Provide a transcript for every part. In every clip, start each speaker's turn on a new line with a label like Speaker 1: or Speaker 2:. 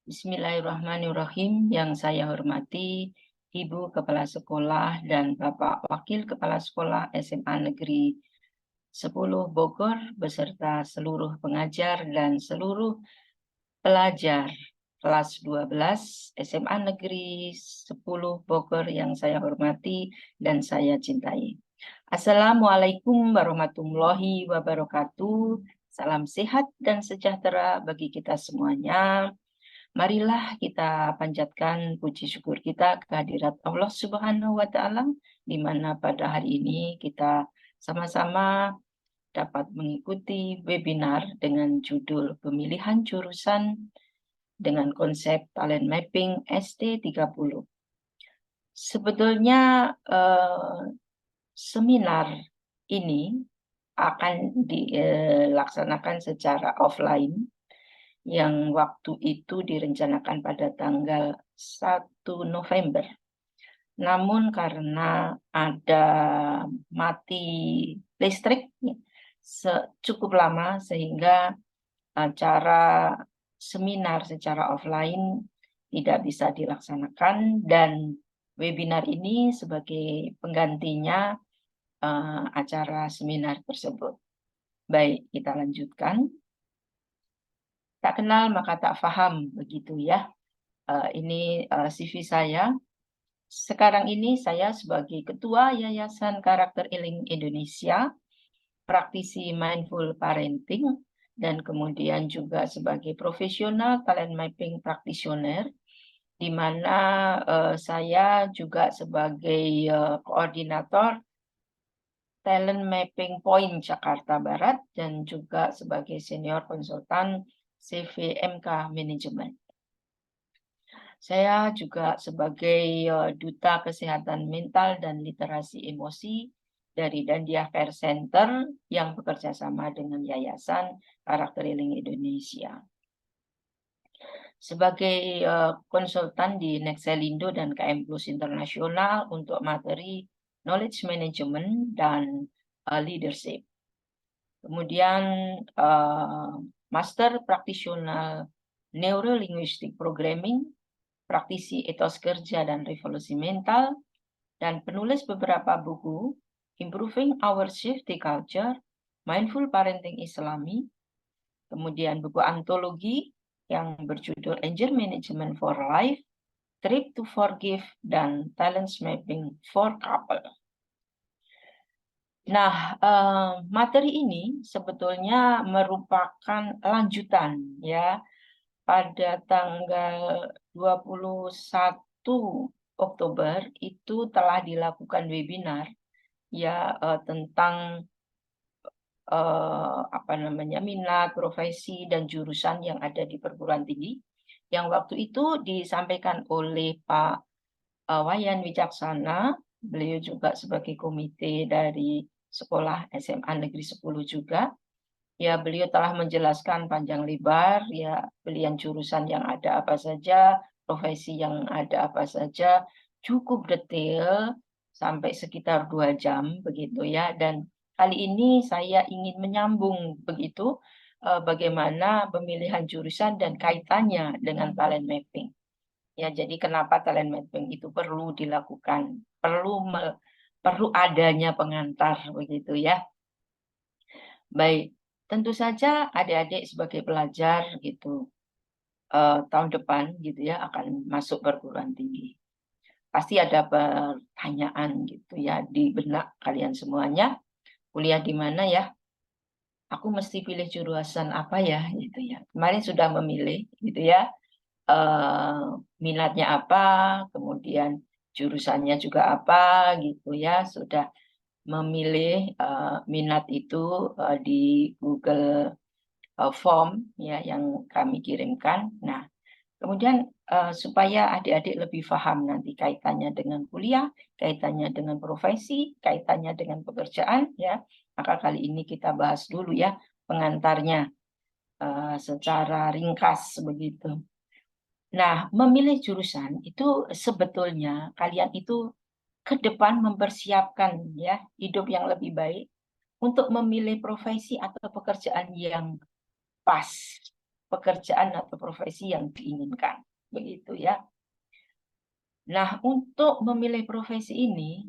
Speaker 1: Bismillahirrahmanirrahim. Yang saya hormati Ibu Kepala Sekolah dan Bapak Wakil Kepala Sekolah SMA Negeri 10 Bogor beserta seluruh pengajar dan seluruh pelajar kelas 12 SMA Negeri 10 Bogor yang saya hormati dan saya cintai. Assalamualaikum warahmatullahi wabarakatuh. Salam sehat dan sejahtera bagi kita semuanya. Marilah kita panjatkan puji syukur kita kehadirat Allah Subhanahu wa Ta'ala, di mana pada hari ini kita sama-sama dapat mengikuti webinar dengan judul Pemilihan Jurusan dengan konsep Talent Mapping ST30. Sebetulnya seminar ini akan dilaksanakan secara offline, yang waktu itu direncanakan pada tanggal 1 November. Namun karena ada mati listrik cukup lama sehingga acara seminar secara offline tidak bisa dilaksanakan, dan webinar ini sebagai penggantinya acara seminar tersebut. Baik, kita lanjutkan. Tak kenal maka tak paham, begitu ya. Ini CV saya. Sekarang ini saya sebagai Ketua Yayasan Karakter Healing Indonesia, praktisi Mindful Parenting, dan kemudian juga sebagai profesional talent mapping practitioner, di mana saya juga sebagai koordinator Talent Mapping Point Jakarta Barat dan juga sebagai senior konsultan CVMK Management. Saya juga sebagai duta kesehatan mental dan literasi emosi dari Dandia Care Center yang bekerja sama dengan Yayasan Karakter Healing Indonesia. Sebagai konsultan di Nexelindo dan KM Plus Internasional untuk materi knowledge management dan leadership. Kemudian Master Practitioner Neurolinguistic Programming, praktisi etos kerja dan revolusi mental, dan penulis beberapa buku, Improving Our Safety Culture, Mindful Parenting Islami, kemudian buku antologi yang berjudul Angel Management for Life, Trip to Forgive, dan Talent Mapping for Couple. Nah, materi ini sebetulnya merupakan lanjutan ya. Pada tanggal 21 Oktober itu telah dilakukan webinar ya tentang minat, profesi, dan jurusan yang ada di perguruan tinggi, yang waktu itu disampaikan oleh Pak Wayan Wicaksana. Beliau juga sebagai komite dari sekolah SMA Negeri 10 juga. Ya, beliau telah menjelaskan panjang lebar ya pilihan jurusan yang ada apa saja, profesi yang ada apa saja, cukup detail sampai sekitar 2 jam begitu ya. Dan kali ini saya ingin menyambung begitu bagaimana pemilihan jurusan dan kaitannya dengan talent mapping. Ya, jadi kenapa talent mapping itu perlu dilakukan, perlu adanya pengantar begitu ya. Baik, tentu saja adik-adik sebagai pelajar gitu tahun depan gitu ya akan masuk perguruan tinggi. Pasti ada pertanyaan gitu ya di benak kalian semuanya, kuliah di mana ya? Aku mesti pilih jurusan apa ya gitu ya. Kemarin sudah memilih gitu ya. Minatnya apa, kemudian jurusannya juga apa gitu ya. Sudah memilih minat itu di Google form ya yang kami kirimkan. Nah, kemudian supaya adik-adik lebih paham nanti kaitannya dengan kuliah, kaitannya dengan profesi, kaitannya dengan pekerjaan ya, maka kali ini kita bahas dulu ya pengantarnya secara ringkas begitu. Nah, memilih jurusan itu sebetulnya kalian itu ke depan mempersiapkan ya hidup yang lebih baik untuk memilih profesi atau pekerjaan yang pas. pekerjaan atau profesi yang diinginkan. Begitu ya. Nah, untuk memilih profesi ini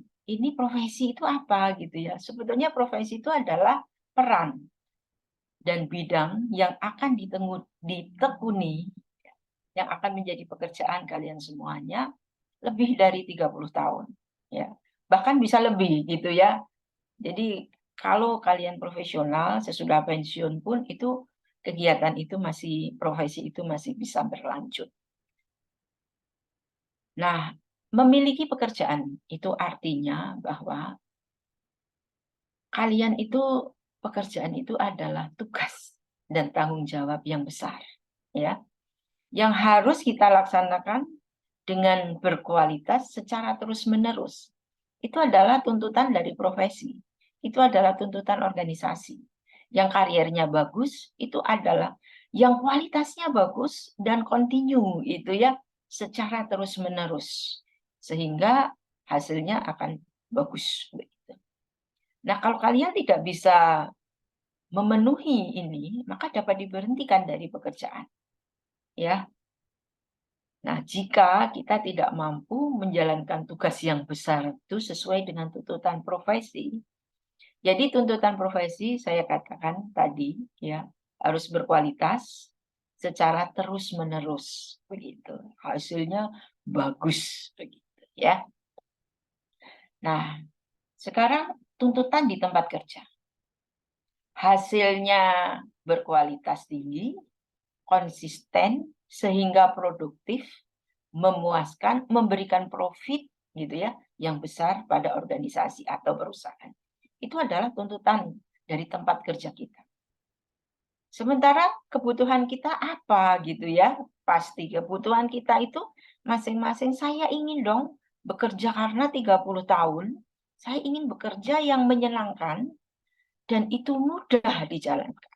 Speaker 1: profesi itu apa gitu ya. Sebetulnya profesi itu adalah peran dan bidang yang akan ditekuni, yang akan menjadi pekerjaan kalian semuanya lebih dari 30 tahun. Ya. Bahkan bisa lebih gitu ya. Jadi kalau kalian profesional sesudah pensiun pun itu kegiatan itu profesi itu masih bisa berlanjut. Nah, memiliki pekerjaan itu artinya bahwa kalian itu pekerjaan itu adalah tugas dan tanggung jawab yang besar, ya, yang harus kita laksanakan dengan berkualitas secara terus-menerus. Itu adalah tuntutan dari profesi. Itu adalah tuntutan organisasi. Yang kariernya bagus itu adalah yang kualitasnya bagus dan kontinu itu ya secara terus-menerus sehingga hasilnya akan bagus. Nah, kalau kalian tidak bisa memenuhi ini, maka dapat diberhentikan dari pekerjaan. Ya. Nah, jika kita tidak mampu menjalankan tugas yang besar itu sesuai dengan tuntutan profesi. Jadi tuntutan profesi saya katakan tadi ya, harus berkualitas secara terus-menerus begitu. Hasilnya bagus begitu ya. Nah, sekarang tuntutan di tempat kerja. Hasilnya berkualitas tinggi, konsisten, sehingga produktif, memuaskan, memberikan profit gitu ya, yang besar pada organisasi atau perusahaan. Itu adalah tuntutan dari tempat kerja kita. Sementara kebutuhan kita apa gitu ya? Pasti kebutuhan kita itu masing-masing saya ingin dong bekerja karena 30 tahun. Saya ingin bekerja yang menyenangkan dan itu mudah dijalankan.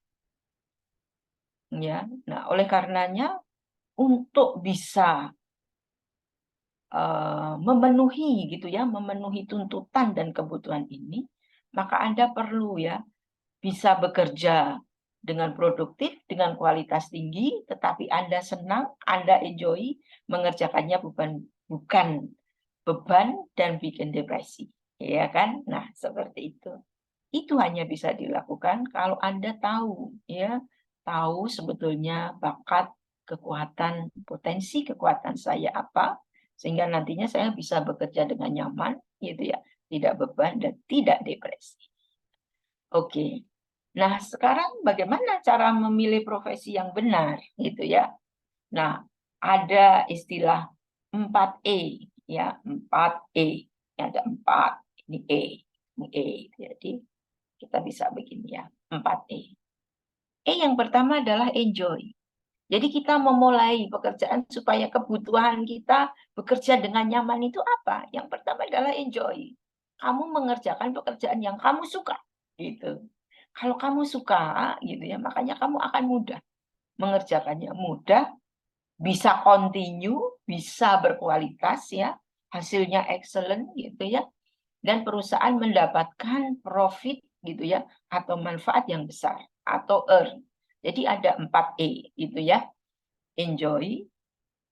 Speaker 1: Ya, nah oleh karenanya untuk bisa memenuhi gitu ya, memenuhi tuntutan dan kebutuhan ini, maka Anda perlu ya bisa bekerja dengan produktif, dengan kualitas tinggi, tetapi Anda senang, Anda enjoy mengerjakannya bukan beban dan bikin depresi, ya kan? Nah, seperti itu. Itu hanya bisa dilakukan kalau Anda tahu, ya, tahu sebetulnya bakat, kekuatan, potensi kekuatan saya apa, sehingga nantinya saya bisa bekerja dengan nyaman, gitu ya, tidak beban dan tidak depresi. Oke. Nah, sekarang bagaimana cara memilih profesi yang benar, gitu ya? Nah, ada istilah 4E, ya, 4E. Ada 4, ini E, ini E. Jadi kita bisa begini ya, 4E. E yang pertama adalah enjoy. Jadi kita memulai pekerjaan supaya kebutuhan kita bekerja dengan nyaman itu apa? Yang pertama adalah enjoy. Kamu mengerjakan pekerjaan yang kamu suka, gitu. Kalau kamu suka, gitu ya, makanya kamu akan mudah mengerjakannya, mudah, bisa continue, bisa berkualitas ya, hasilnya excellent gitu ya, dan perusahaan mendapatkan profit gitu ya, atau manfaat yang besar atau earn. Jadi ada 4E gitu ya. Enjoy,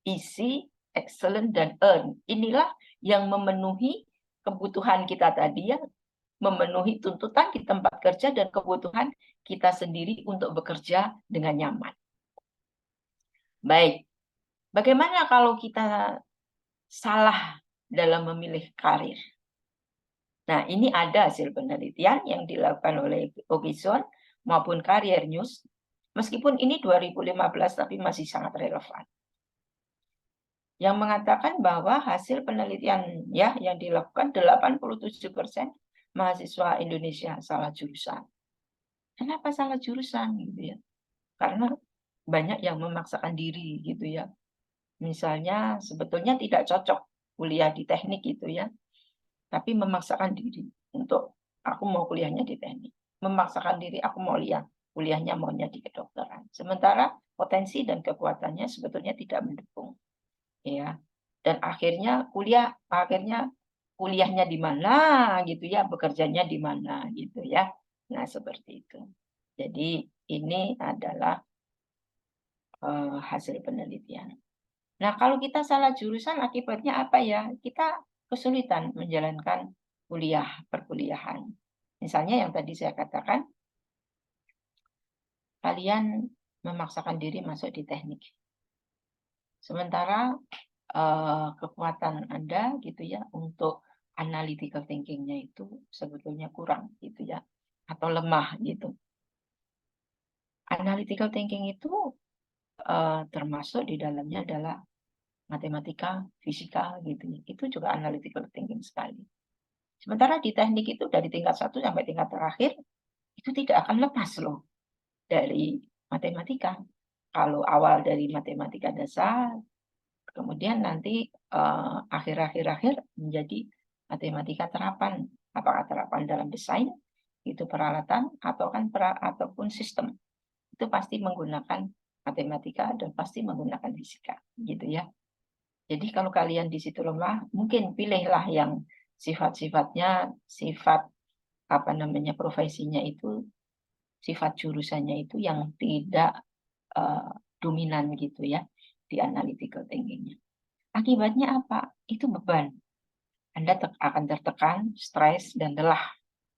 Speaker 1: easy, excellent, dan earn. Inilah yang memenuhi kebutuhan kita tadi ya, memenuhi tuntutan di tempat kerja dan kebutuhan kita sendiri untuk bekerja dengan nyaman. Baik, bagaimana kalau kita salah dalam memilih karir? Nah, ini ada hasil penelitian yang dilakukan oleh Ogison maupun Career News. Meskipun ini 2015 tapi masih sangat relevan. Yang mengatakan bahwa hasil penelitian ya yang dilakukan 87% mahasiswa Indonesia salah jurusan. Kenapa salah jurusan gitu ya? Karena banyak yang memaksakan diri gitu ya. Misalnya sebetulnya tidak cocok kuliah di teknik gitu ya. Tapi memaksakan diri untuk aku mau kuliahnya di teknik. Memaksakan diri aku mau kuliahnya maunya di kedokteran. Sementara potensi dan kekuatannya sebetulnya tidak mendukung. Ya. Dan akhirnya kuliahnya di mana gitu ya, bekerjanya di mana gitu ya. Nah, seperti itu. Jadi ini adalah hasil penelitian. Nah, kalau kita salah jurusan akibatnya apa ya? Kita kesulitan menjalankan perkuliahan. Misalnya yang tadi saya katakan, kalian memaksakan diri masuk di teknik. Sementara kekuatan Anda gitu ya untuk analytical thinking-nya itu sebetulnya kurang gitu ya, atau lemah gitu. Analytical thinking itu termasuk di dalamnya adalah matematika, fisika gitu ya. Itu juga analytical thinking sekali. Sementara di teknik itu dari tingkat 1 sampai tingkat terakhir itu tidak akan lepas loh dari matematika. Kalau awal dari matematika dasar, kemudian nanti akhir menjadi matematika terapan. Apakah terapan dalam desain, itu peralatan, ataupun sistem. Itu pasti menggunakan matematika dan pasti menggunakan fisika, gitu ya. Jadi kalau kalian di situ lemah, mungkin pilihlah yang sifat-sifatnya, profesinya itu, sifat jurusannya itu yang tidak dominan gitu ya di analytical thinking-nya. Akibatnya apa? Itu beban. Anda akan tertekan, stres, dan lelah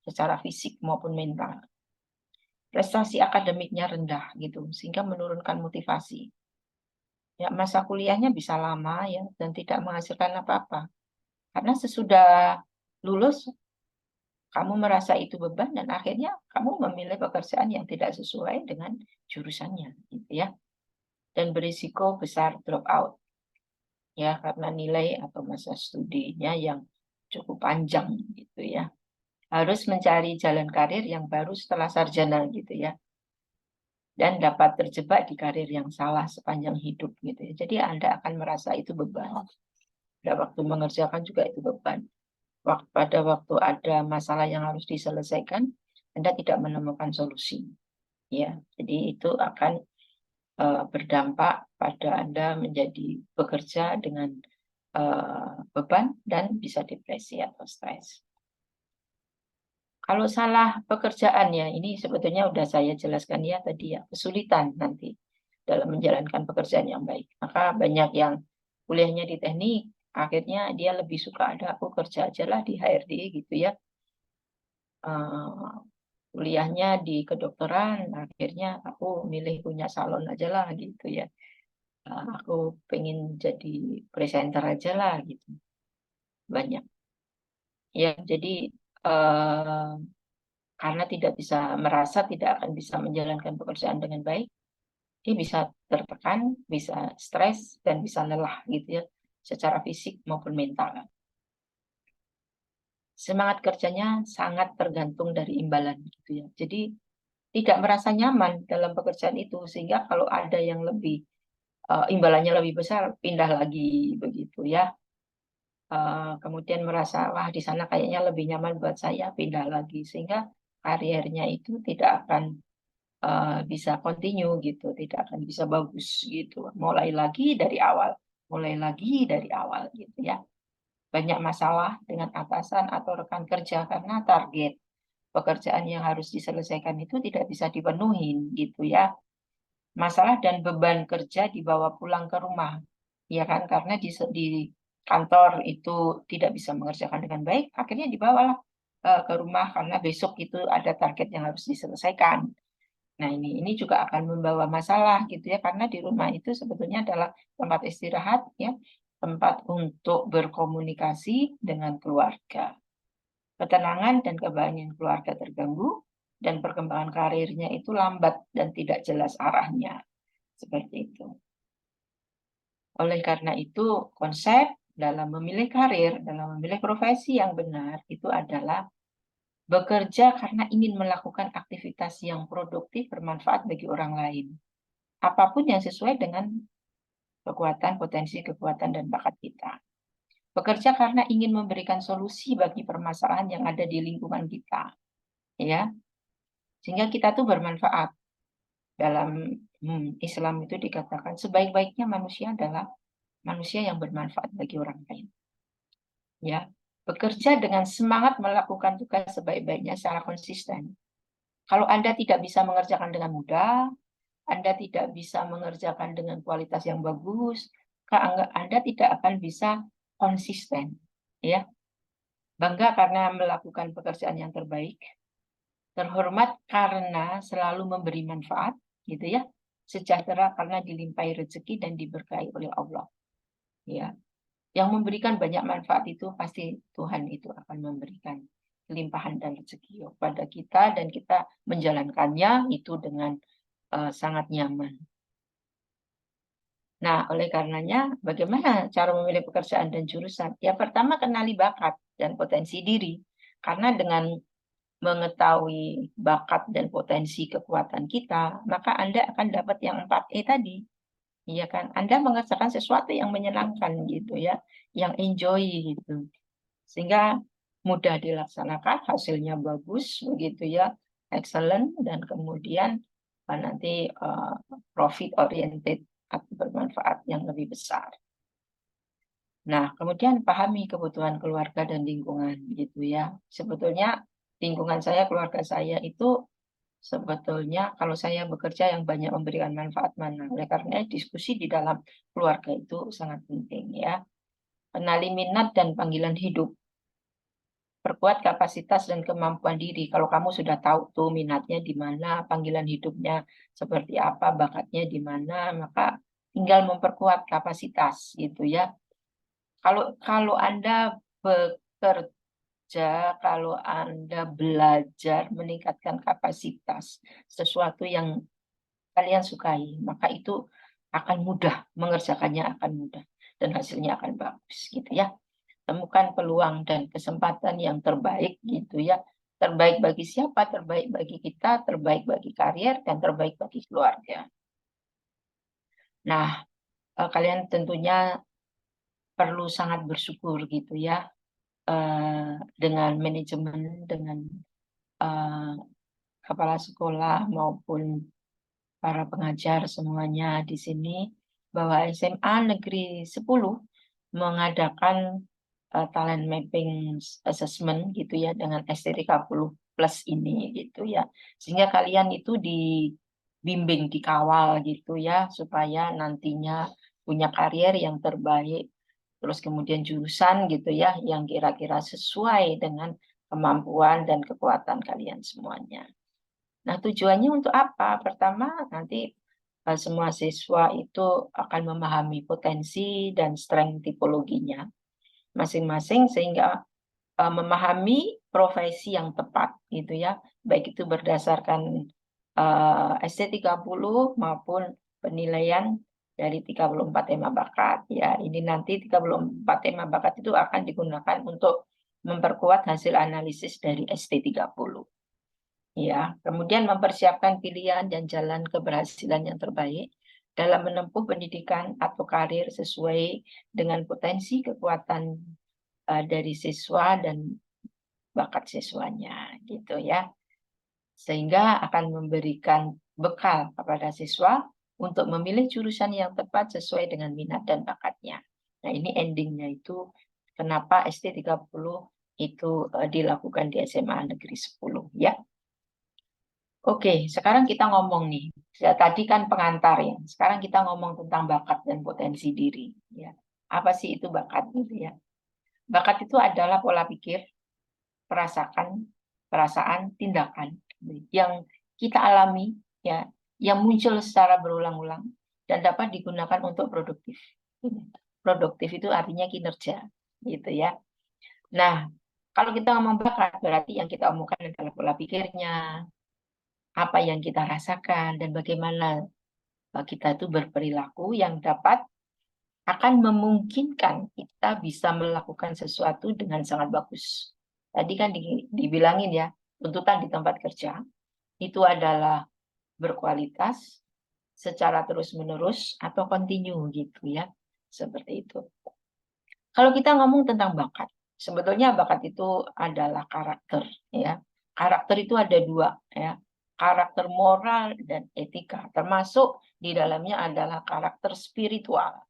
Speaker 1: secara fisik maupun mental. Prestasi akademiknya rendah gitu, sehingga menurunkan motivasi. Ya, masa kuliahnya bisa lama ya dan tidak menghasilkan apa-apa. Karena sesudah lulus kamu merasa itu beban dan akhirnya kamu memilih pekerjaan yang tidak sesuai dengan jurusannya gitu ya. Dan berisiko besar drop out. Ya, karena nilai atau masa studinya yang cukup panjang gitu ya. Harus mencari jalan karir yang baru setelah sarjana gitu ya. Dan dapat terjebak di karir yang salah sepanjang hidup gitu ya. Jadi Anda akan merasa itu beban. Pada waktu mengerjakan juga itu beban. Pada waktu ada masalah yang harus diselesaikan, Anda tidak menemukan solusi. Ya, jadi itu akan berdampak pada Anda menjadi bekerja dengan beban dan bisa depresi atau stres. Kalau salah pekerjaan ya, ini sebetulnya sudah saya jelaskan ya tadi ya, kesulitan nanti dalam menjalankan pekerjaan yang baik. Maka banyak yang kuliahnya di teknik, akhirnya dia lebih suka ada aku kerja aja lah di HRD gitu ya. Kuliahnya di kedokteran, akhirnya aku milih punya salon aja lah gitu ya. Aku pengen jadi presenter aja lah gitu. Banyak. Ya, jadi karena tidak akan bisa menjalankan pekerjaan dengan baik, dia bisa tertekan, bisa stres, dan bisa lelah gitu ya, secara fisik maupun mental. Semangat kerjanya sangat tergantung dari imbalan gitu ya. Jadi tidak merasa nyaman dalam pekerjaan itu, sehingga kalau ada yang lebih imbalannya lebih besar, pindah lagi begitu ya. Kemudian merasa wah di sana kayaknya lebih nyaman buat saya, pindah lagi, sehingga karirnya itu tidak akan bisa continue gitu, tidak akan bisa bagus gitu. Mulai lagi dari awal gitu ya. Banyak masalah dengan atasan atau rekan kerja karena target pekerjaan yang harus diselesaikan itu tidak bisa dipenuhi gitu ya. Masalah dan beban kerja dibawa pulang ke rumah. Ya kan, karena di kantor itu tidak bisa mengerjakan dengan baik, akhirnya dibawalah ke rumah karena besok itu ada target yang harus diselesaikan. Nah, ini juga akan membawa masalah gitu ya, karena di rumah itu sebetulnya adalah tempat istirahat ya, tempat untuk berkomunikasi dengan keluarga. Ketenangan dan kebahagiaan keluarga terganggu dan perkembangan karirnya itu lambat dan tidak jelas arahnya. Seperti itu. Oleh karena itu, konsep dalam memilih karir, dalam memilih profesi yang benar itu adalah bekerja karena ingin melakukan aktivitas yang produktif bermanfaat bagi orang lain. Apapun yang sesuai dengan potensi kekuatan dan bakat kita. Bekerja karena ingin memberikan solusi bagi permasalahan yang ada di lingkungan kita, ya, sehingga kita tuh bermanfaat. Dalam Islam itu dikatakan sebaik-baiknya manusia adalah manusia yang bermanfaat bagi orang lain. Ya, bekerja dengan semangat melakukan tugas sebaik-baiknya secara konsisten. Kalau Anda tidak bisa mengerjakan dengan mudah, Anda tidak bisa mengerjakan dengan kualitas yang bagus, Anda tidak akan bisa konsisten, ya. Bangga karena melakukan pekerjaan yang terbaik, terhormat karena selalu memberi manfaat, gitu ya. Sejahtera karena dilimpahi rezeki dan diberkahi oleh Allah, ya. Yang memberikan banyak manfaat itu pasti Tuhan itu akan memberikan limpahan dan rezeki kepada kita dan kita menjalankannya itu dengan sangat nyaman. Nah, oleh karenanya bagaimana cara memilih pekerjaan dan jurusan? Ya pertama kenali bakat dan potensi diri. Karena dengan mengetahui bakat dan potensi kekuatan kita, maka Anda akan dapat yang 4E tadi. Iya kan? Anda mengerjakan sesuatu yang menyenangkan gitu ya, yang enjoy gitu. Sehingga mudah dilaksanakan, hasilnya bagus begitu ya, excellent dan kemudian nanti profit oriented atau bermanfaat yang lebih besar. Nah, kemudian pahami kebutuhan keluarga dan lingkungan gitu ya. Sebetulnya lingkungan saya, keluarga saya itu sebetulnya kalau saya bekerja yang banyak memberikan manfaat mana. Oleh karena diskusi di dalam keluarga itu sangat penting ya. Kenali minat dan panggilan hidup. Perkuat kapasitas dan kemampuan diri. Kalau kamu sudah tahu tuh minatnya di mana, panggilan hidupnya seperti apa, bakatnya di mana, maka tinggal memperkuat kapasitas gitu ya. Kalau Anda bekerja, kalau Anda belajar meningkatkan kapasitas sesuatu yang kalian sukai, maka itu akan mudah, mengerjakannya akan mudah dan hasilnya akan bagus gitu ya. Temukan peluang dan kesempatan yang terbaik gitu ya. Terbaik bagi siapa? Terbaik bagi kita, terbaik bagi karier, dan terbaik bagi keluarga. Nah, kalian tentunya perlu sangat bersyukur gitu ya dengan manajemen, dengan kepala sekolah maupun para pengajar semuanya di sini bahwa SMA Negeri 10 mengadakan talent mapping assessment gitu ya dengan ST30 plus ini gitu ya. Sehingga kalian itu dibimbing, dikawal gitu ya supaya nantinya punya karier yang terbaik. Terus kemudian jurusan gitu ya yang kira-kira sesuai dengan kemampuan dan kekuatan kalian semuanya. Nah, tujuannya untuk apa? Pertama, nanti semua siswa itu akan memahami potensi dan strength tipologinya masing-masing sehingga memahami profesi yang tepat gitu ya, baik itu berdasarkan ST30 maupun penilaian dari 34 tema bakat. Ya, ini nanti 34 tema bakat itu akan digunakan untuk memperkuat hasil analisis dari ST30. Ya, kemudian mempersiapkan pilihan dan jalan keberhasilan yang terbaik dalam menempuh pendidikan atau karir sesuai dengan potensi kekuatan dari siswa dan bakat siswanya gitu ya. Sehingga akan memberikan bekal kepada siswa untuk memilih jurusan yang tepat sesuai dengan minat dan bakatnya. Nah, ini endingnya itu kenapa ST30 itu dilakukan di SMA Negeri 10 ya. Oke, sekarang kita ngomong nih. Ya, tadi kan pengantar ya. Sekarang kita ngomong tentang bakat dan potensi diri. Ya, apa sih itu bakat gitu ya? Bakat itu adalah pola pikir, perasaan, tindakan yang kita alami, ya, yang muncul secara berulang-ulang dan dapat digunakan untuk produktif. Produktif itu artinya kinerja, gitu ya. Nah, kalau kita ngomong bakat, berarti yang kita omongkan adalah pola pikirnya, apa yang kita rasakan, dan bagaimana kita itu berperilaku yang dapat akan memungkinkan kita bisa melakukan sesuatu dengan sangat bagus. Tadi kan dibilangin ya, tuntutan di tempat kerja itu adalah berkualitas, secara terus-menerus, atau continue gitu ya. Seperti itu. Kalau kita ngomong tentang bakat, sebetulnya bakat itu adalah karakter. Ya. Karakter itu ada dua. Ya. Karakter moral dan etika, termasuk di dalamnya adalah karakter spiritual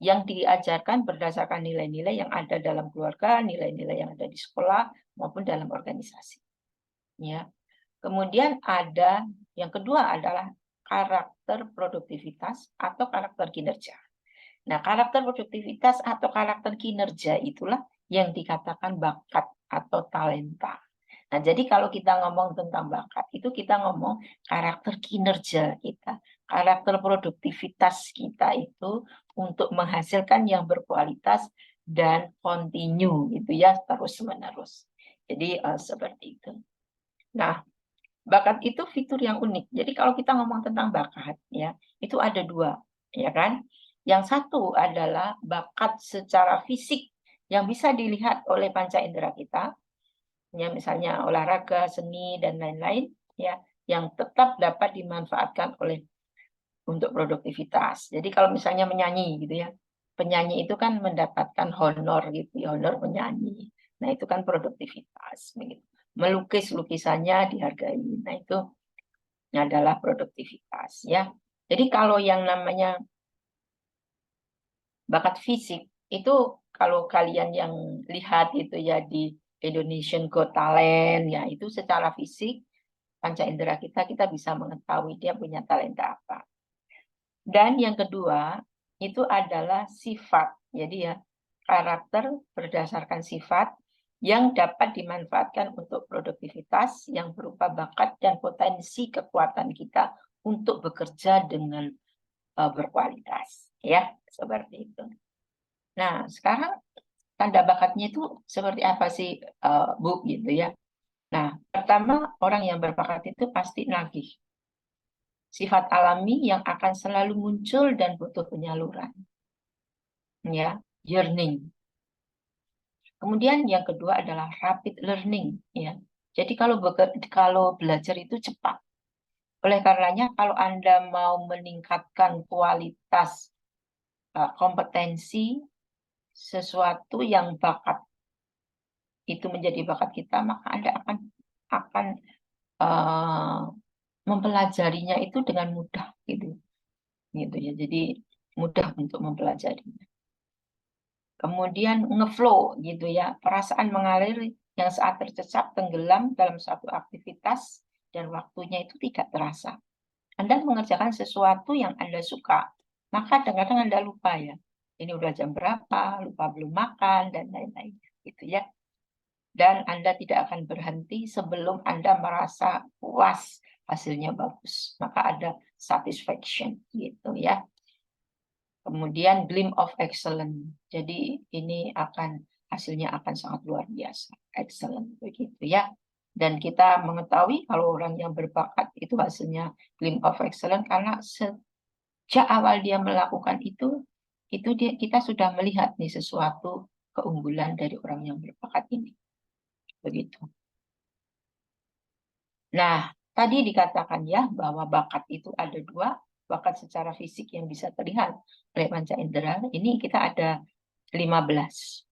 Speaker 1: yang diajarkan berdasarkan nilai-nilai yang ada dalam keluarga, nilai-nilai yang ada di sekolah, maupun dalam organisasi. Ya. Kemudian ada yang kedua adalah karakter produktivitas atau karakter kinerja. Nah, karakter produktivitas atau karakter kinerja itulah yang dikatakan bakat atau talenta. Nah, jadi kalau kita ngomong tentang bakat, itu kita ngomong karakter kinerja kita, karakter produktivitas kita itu untuk menghasilkan yang berkualitas dan kontinu gitu ya, terus-menerus. Jadi seperti itu. Nah, bakat itu fitur yang unik. Jadi kalau kita ngomong tentang bakat ya, itu ada dua, ya kan? Yang satu adalah bakat secara fisik yang bisa dilihat oleh panca indera kita, ya misalnya olahraga, seni dan lain-lain, ya, yang tetap dapat dimanfaatkan oleh untuk produktivitas. Jadi kalau misalnya menyanyi gitu ya, penyanyi itu kan mendapatkan honor gitu ya, honor penyanyi. Nah, itu kan produktivitas begitu. Melukis lukisannya dihargai. Nah, itu adalah produktivitas ya. Jadi kalau yang namanya bakat fisik itu kalau kalian yang lihat itu ya di Indonesian Got Talent ya itu secara fisik panca indera kita bisa mengetahui dia punya talenta apa. Dan yang kedua itu adalah sifat. Jadi ya karakter berdasarkan sifat yang dapat dimanfaatkan untuk produktivitas yang berupa bakat dan potensi kekuatan kita untuk bekerja dengan berkualitas ya seperti itu. Nah sekarang tanda bakatnya itu seperti apa sih Bu gitu ya. Nah pertama orang yang berbakat itu pasti nagih, sifat alami yang akan selalu muncul dan butuh penyaluran ya, yearning. Kemudian yang kedua adalah rapid learning ya. Jadi kalau belajar itu cepat. Oleh karenanya kalau Anda mau meningkatkan kualitas kompetensi sesuatu yang bakat itu menjadi bakat kita, maka Anda akan mempelajarinya itu dengan mudah gitu ya. Jadi mudah untuk mempelajarinya. Kemudian ngeflow gitu ya, perasaan mengalir yang saat tercecap tenggelam dalam suatu aktivitas dan waktunya itu tidak terasa. Anda mengerjakan sesuatu yang Anda suka, maka kadang-kadang Anda lupa ya. Ini udah jam berapa, lupa belum makan dan lain-lain gitu ya. Dan Anda tidak akan berhenti sebelum Anda merasa puas hasilnya bagus. Maka ada satisfaction gitu ya. Kemudian glimpse of excellence. Jadi ini hasilnya akan sangat luar biasa. Excellent begitu ya. Dan kita mengetahui kalau orang yang berbakat itu hasilnya glimpse of excellence karena sejak awal dia melakukan itu kita sudah melihat nih sesuatu keunggulan dari orang yang berbakat ini. Begitu. Nah, tadi dikatakan ya bahwa bakat itu ada dua, bakat secara fisik yang bisa terlihat oleh panca indera. Ini kita ada 15.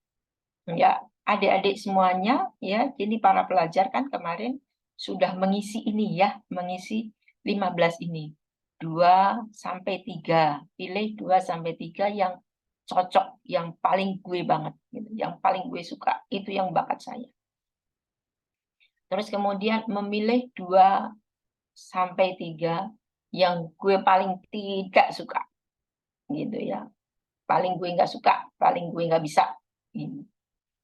Speaker 1: Ya, adik-adik semuanya ya, jadi para pelajar kan kemarin sudah mengisi ini ya, mengisi 15 ini. 2 sampai 3. Pilih 2 sampai 3 yang cocok, yang paling gue banget gitu, yang paling gue suka. Itu yang bakat saya. Terus kemudian memilih 2 sampai 3 yang gue paling tidak suka gitu ya, paling gue nggak suka, paling gue nggak bisa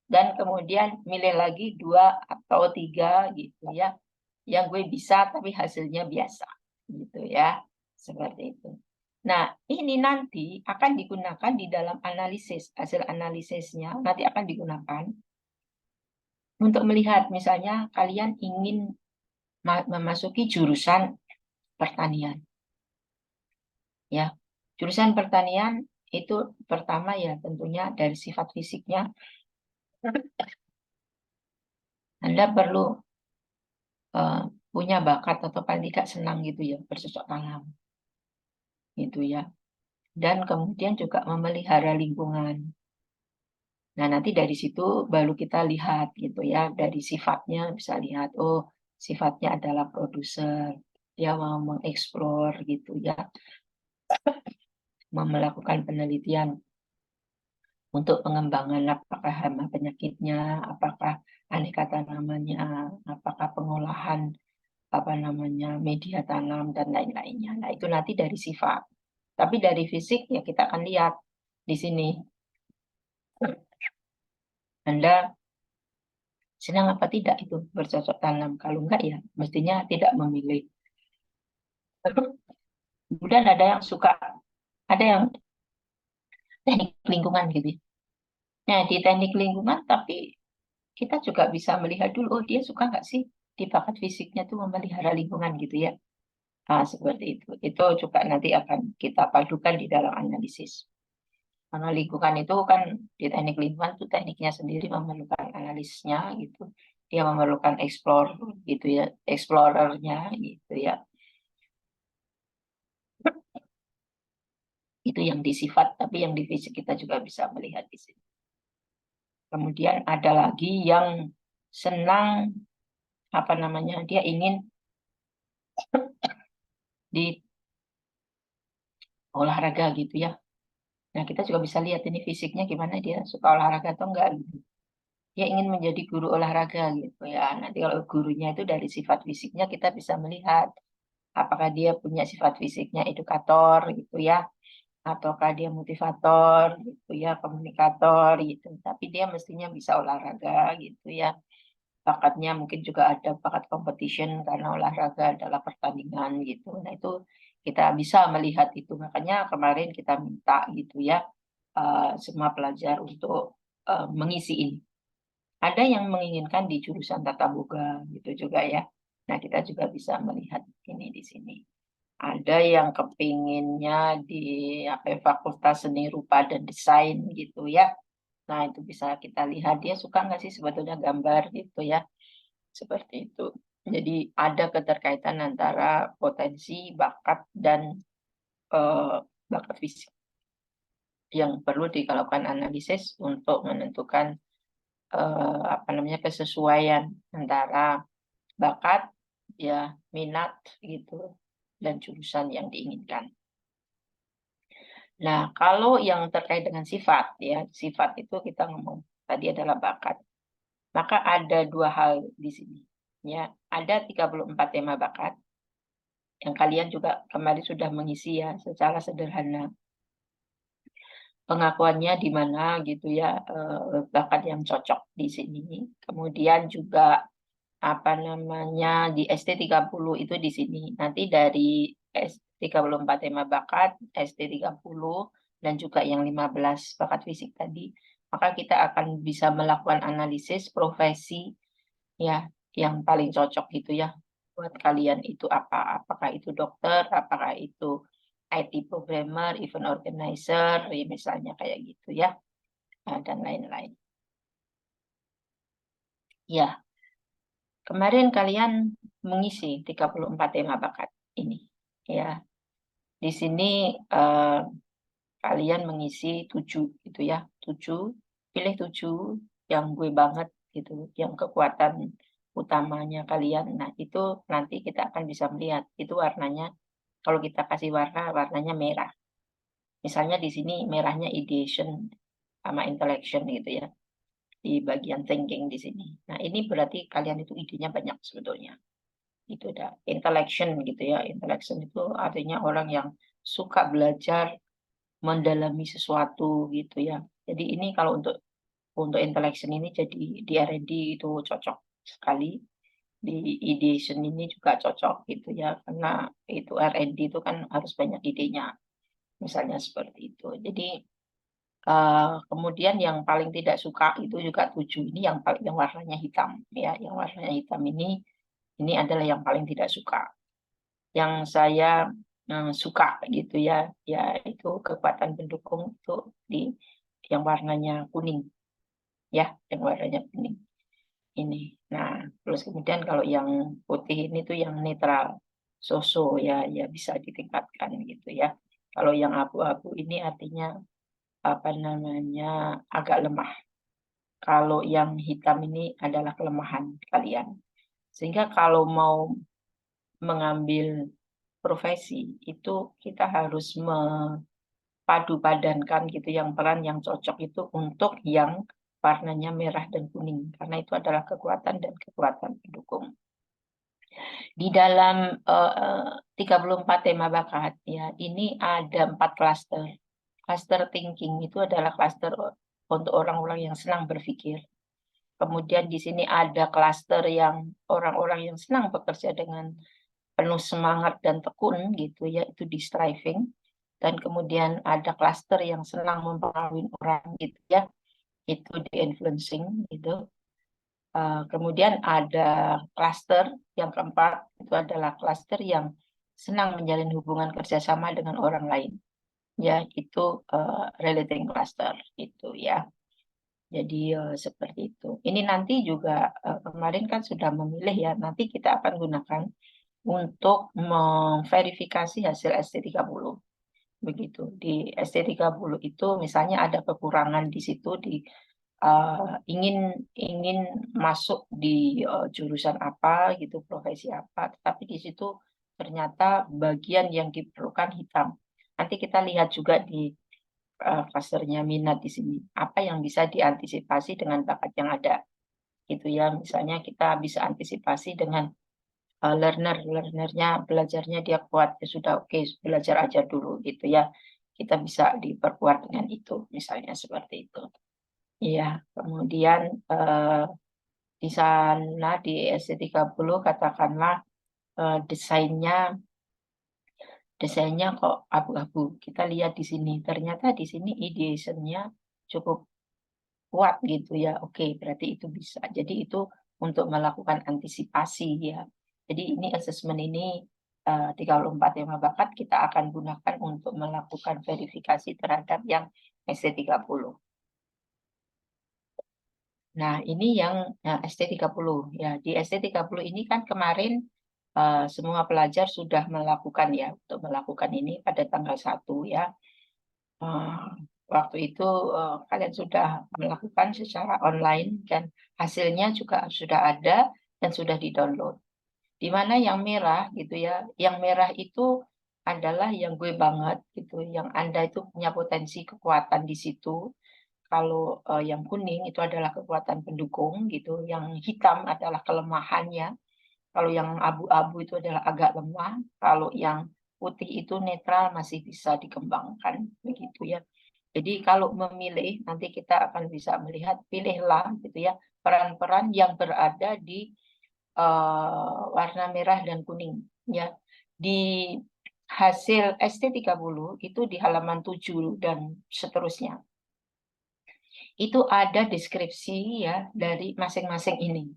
Speaker 1: dan kemudian milih lagi 2 atau 3 gitu ya yang gue bisa tapi hasilnya biasa gitu ya, seperti itu. Nah ini nanti akan digunakan di dalam analisis, hasil analisisnya nanti akan digunakan untuk melihat misalnya kalian ingin memasuki jurusan pertanian ya. Jurusan pertanian itu pertama ya tentunya dari sifat fisiknya Anda perlu punya bakat atau paling tidak senang gitu ya bercocok tanam gitu ya. Dan kemudian juga memelihara lingkungan. Nah, nanti dari situ baru kita lihat gitu ya, dari sifatnya bisa lihat oh sifatnya adalah produser, dia mau mengeksplor gitu ya, mau melakukan penelitian untuk pengembangan apakah hama penyakitnya, apakah aneka tanamannya, apakah pengolahan apa namanya media tanam dan lain-lainnya. Nah, itu nanti dari sifat. Tapi dari fisik ya kita akan lihat di sini. Anda senang apa tidak itu bercocok tanam? Kalau enggak ya mestinya tidak memilih. Kemudian ada yang suka, ada yang teknik lingkungan gitu. Nah, di teknik lingkungan tapi kita juga bisa melihat dulu, oh dia suka nggak sih di bakat fisiknya tuh memelihara lingkungan gitu ya. Nah, seperti itu. Itu juga nanti akan kita padukan di dalam analisis. Karena lingkungan itu kan di teknik lingkungan itu tekniknya sendiri memerlukan analisnya gitu. Dia memerlukan explore gitu ya, explorernya gitu ya. Itu yang di sifat, tapi yang di fisik kita juga bisa melihat di sini. Kemudian ada lagi yang senang apa namanya, dia ingin di olahraga gitu ya. Nah, kita juga bisa lihat ini fisiknya gimana, dia suka olahraga atau enggak gitu. Dia ingin menjadi guru olahraga gitu ya. Nanti kalau gurunya itu dari sifat fisiknya kita bisa melihat apakah dia punya sifat fisiknya edukator gitu ya, ataukah dia motivator gitu ya, komunikator gitu. Tapi dia mestinya bisa olahraga gitu ya. Bakatnya mungkin juga ada bakat competition karena olahraga adalah pertandingan gitu. Nah, itu kita bisa melihat itu. Makanya kemarin kita minta gitu ya, semua pelajar untuk mengisi ini. Ada yang menginginkan di jurusan tata boga gitu juga ya. Nah, kita juga bisa melihat ini di sini. Ada yang kepinginnya di apa ya, Fakultas Seni Rupa dan Desain gitu ya. Nah, itu bisa kita lihat dia suka nggak sih sebetulnya gambar gitu ya. Seperti itu. Jadi ada keterkaitan antara potensi, bakat, dan eh, bakat fisik yang perlu dilakukan analisis untuk menentukan apa namanya kesesuaian antara bakat, ya minat gitu, dan jurusan yang diinginkan. Nah, kalau yang terkait dengan sifat, ya sifat itu kita ngomong tadi adalah bakat. Maka ada dua hal di sini. Ya, ada 34 tema bakat yang kalian juga kemarin sudah mengisi ya secara sederhana. Pengakuannya di mana gitu ya, bakat yang cocok di sini. Kemudian juga apa namanya di ST30 itu di sini. Nanti dari S34 tema bakat, ST30 dan juga yang 15 bakat fisik tadi, maka kita akan bisa melakukan analisis profesi ya yang paling cocok gitu ya buat kalian itu apa? Apakah itu dokter, apakah itu IT programmer, event organizer, ya misalnya kayak gitu ya, dan lain-lain. Ya, kemarin kalian mengisi 34 tema bakat ini. Ya, di sini eh, kalian mengisi 7 gitu ya. 7, pilih 7 yang gue banget gitu, yang kekuatan utamanya kalian. Nah, itu nanti kita akan bisa melihat itu warnanya. Kalau kita kasih warna, warnanya merah. Misalnya di sini merahnya ideation sama intellection gitu ya. Di bagian thinking di sini. Nah, ini berarti kalian itu idenya banyak sebetulnya. Itu udah intellection gitu ya. Intellection itu artinya orang yang suka belajar, mendalami sesuatu gitu ya. Jadi ini kalau untuk intellection ini jadi di R&D itu cocok sekali. Di ideation ini juga cocok gitu ya. Karena itu R&D itu kan harus banyak idenya. Misalnya seperti itu. Jadi kemudian yang paling tidak suka itu juga 7 ini yang paling yang warnanya hitam ya. Yang warnanya hitam ini adalah yang paling tidak suka. Yang saya suka gitu ya, yaitu kekuatan pendukung itu di yang warnanya kuning ya, yang warnanya kuning ini. Nah, terus kemudian kalau yang putih ini tuh yang netral, so-so ya, ya bisa ditingkatkan gitu ya. Kalau yang abu-abu ini artinya apa namanya agak lemah. Kalau yang hitam ini adalah kelemahan kalian. Sehingga kalau mau mengambil profesi itu kita harus mempadu-padankan gitu yang peran yang cocok itu untuk yang warnanya merah dan kuning karena itu adalah kekuatan dan kekuatan pendukung. Di dalam 34 tema bakat ya, ini ada 4 klaster. Klaster thinking itu adalah klaster untuk orang-orang yang senang berpikir. Kemudian di sini ada klaster yang orang-orang yang senang bekerja dengan penuh semangat dan tekun gitu ya, itu di striving. Dan kemudian ada klaster yang senang mempengaruhi orang gitu ya, itu di influencing gitu. Kemudian ada klaster yang keempat, itu adalah klaster yang senang menjalin hubungan kerjasama dengan orang lain. Ya, itu relating cluster itu ya. Jadi seperti itu. Ini nanti juga kemarin kan sudah memilih ya, nanti kita akan gunakan untuk memverifikasi hasil ST30. Begitu. Di ST30 itu misalnya ada kekurangan di situ di ingin ingin masuk di jurusan apa gitu, profesi apa, tetapi di situ ternyata bagian yang diperlukan hitam. Nanti kita lihat juga di klasternya minat di sini, apa yang bisa diantisipasi dengan bakat yang ada, gitu ya. Misalnya kita bisa antisipasi dengan learnernya belajarnya dia kuat, ya sudah oke, belajar aja dulu gitu ya. Kita bisa diperkuat dengan itu, misalnya seperti itu. Iya, kemudian di sana di SC30 katakanlah desainnya desainnya kok abu-abu. Kita lihat di sini, ternyata di sini ideationnya cukup kuat gitu ya. Oke, berarti itu bisa. Jadi itu untuk melakukan antisipasi ya. Jadi ini assessment ini 34 tema bakat kita akan gunakan untuk melakukan verifikasi terhadap yang ST30. Nah, ini yang ST30 ya. Di ST30 ini kan kemarin semua pelajar sudah melakukan ya, untuk melakukan ini pada tanggal 1 ya. Eee, Waktu itu kalian sudah melakukan secara online dan hasilnya juga sudah ada dan sudah di-download. Di mana yang merah gitu ya, yang merah itu adalah yang gue banget gitu, yang Anda itu punya potensi kekuatan di situ. Kalau yang kuning itu adalah kekuatan pendukung gitu, yang hitam adalah kelemahannya, kalau yang abu-abu itu adalah agak lemah, kalau yang putih itu netral masih bisa dikembangkan, begitu ya. Jadi kalau memilih, nanti kita akan bisa melihat, pilihlah gitu ya, peran-peran yang berada di warna merah dan kuning ya. Di hasil ST30 itu di halaman 7 dan seterusnya. Itu ada deskripsi ya dari masing-masing ini.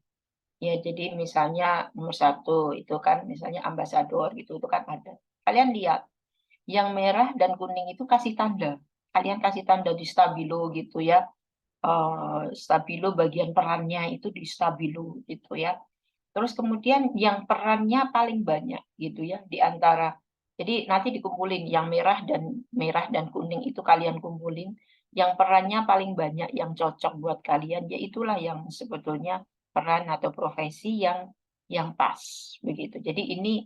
Speaker 1: Ya, jadi misalnya nomor 1 itu kan misalnya ambasador gitu, itu kan ada. Kalian lihat, yang merah dan kuning itu kasih tanda. Kalian kasih tanda di stabilo gitu ya. Stabilo bagian perannya itu di stabilo gitu ya. Terus kemudian yang perannya paling banyak gitu ya di antara, jadi nanti dikumpulin yang merah dan kuning itu kalian kumpulin, yang perannya paling banyak yang cocok buat kalian, ya itulah yang sebetulnya peran atau profesi yang pas begitu. Jadi ini